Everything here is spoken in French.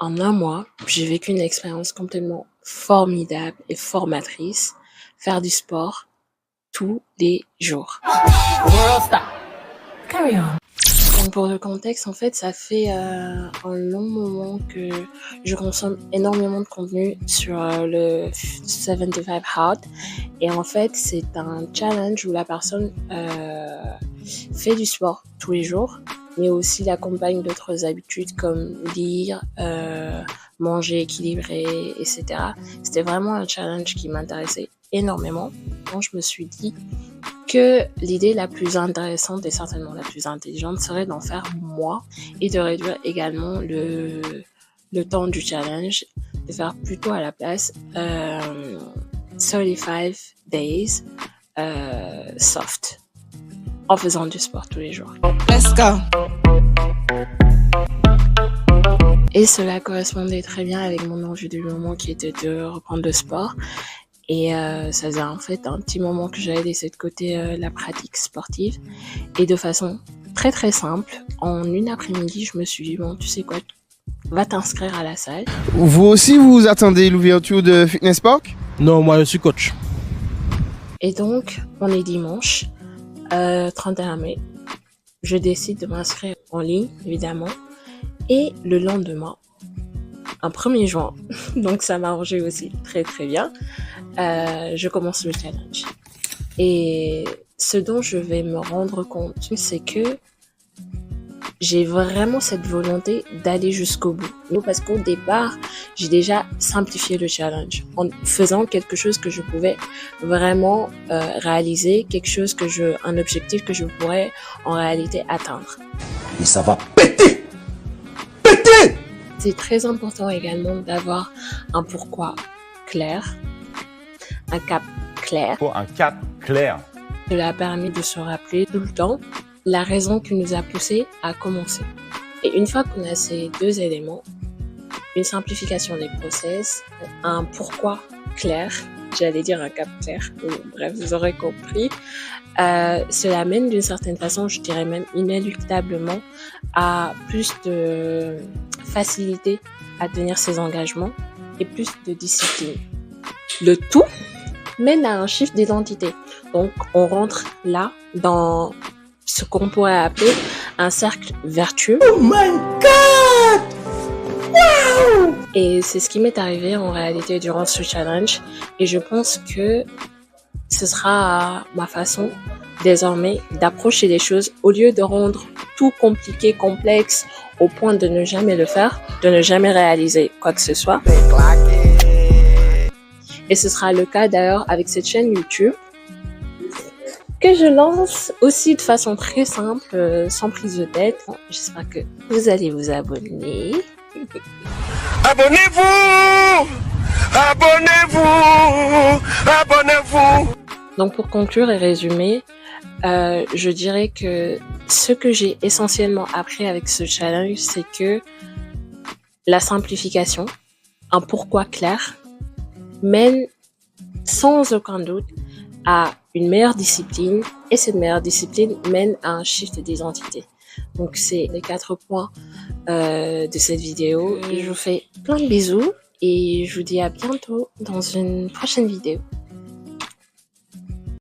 En un mois, j'ai vécu une expérience complètement formidable et formatrice. Faire du sport tous les jours. World stop. Carry on. Donc pour le contexte, en fait, ça fait un long moment que je consomme énormément de contenu sur le 75 Hard. Et en fait, c'est un challenge où la personne fait du sport tous les jours, mais aussi l'accompagne d'autres habitudes comme lire, manger équilibré, etc. C'était vraiment un challenge qui m'intéressait énormément. Donc je me suis dit que l'idée la plus intéressante et certainement la plus intelligente serait d'en faire moi et de réduire également le temps du challenge, de faire plutôt à la place 35 days soft en faisant du sport tous les jours. Let's go. Et cela correspondait très bien avec mon envie du moment qui était de reprendre le sport. Et ça faisait en fait un petit moment que j'avais laissé de côté la pratique sportive. Et de façon très très simple, en une après-midi, je me suis dit, bon, tu sais quoi, va t'inscrire à la salle. Vous aussi, vous attendez l'ouverture de Fitness Park? Non, moi je suis coach. Et donc, on est dimanche, 31 mai. Je décide de m'inscrire en ligne, évidemment. Et le lendemain, un 1er juin, donc ça m'a arrangé aussi très très bien, je commence le challenge. Et ce dont je vais me rendre compte, c'est que j'ai vraiment cette volonté d'aller jusqu'au bout. Parce qu'au départ, j'ai déjà simplifié le challenge en faisant quelque chose que je pouvais vraiment réaliser, un objectif que je pourrais en réalité atteindre. Et ça va péter! Péter! C'est très important également d'avoir un pourquoi clair, un cap clair. Pour un cap clair. Cela a permis de se rappeler tout le temps la raison qui nous a poussé à commencer. Et une fois qu'on a ces deux éléments, une simplification des process, un pourquoi clair, j'allais dire un cap clair, bref, vous aurez compris, cela mène d'une certaine façon, je dirais même inéluctablement, à plus de facilité à tenir ses engagements et plus de discipline. Le tout mène à un shift d'identité. Donc, on rentre là dans ce qu'on pourrait appeler un cercle vertueux. Oh my God! Wow! Et c'est ce qui m'est arrivé en réalité durant ce challenge. Et je pense que ce sera ma façon désormais d'approcher les choses au lieu de rendre tout compliqué, complexe au point de ne jamais le faire, de ne jamais réaliser quoi que ce soit. Et ce sera le cas d'ailleurs avec cette chaîne YouTube que je lance aussi de façon très simple, sans prise de tête. J'espère que vous allez vous abonner. Abonnez-vous! Abonnez-vous! Abonnez-vous! Donc pour conclure et résumer, je dirais que ce que j'ai essentiellement appris avec ce challenge, c'est que la simplification, un pourquoi clair, mène sans aucun doute à une meilleure discipline et cette meilleure discipline mène à un shift d'identité. Donc c'est les 4 points de cette vidéo. Je vous fais plein de bisous et je vous dis à bientôt dans une prochaine vidéo.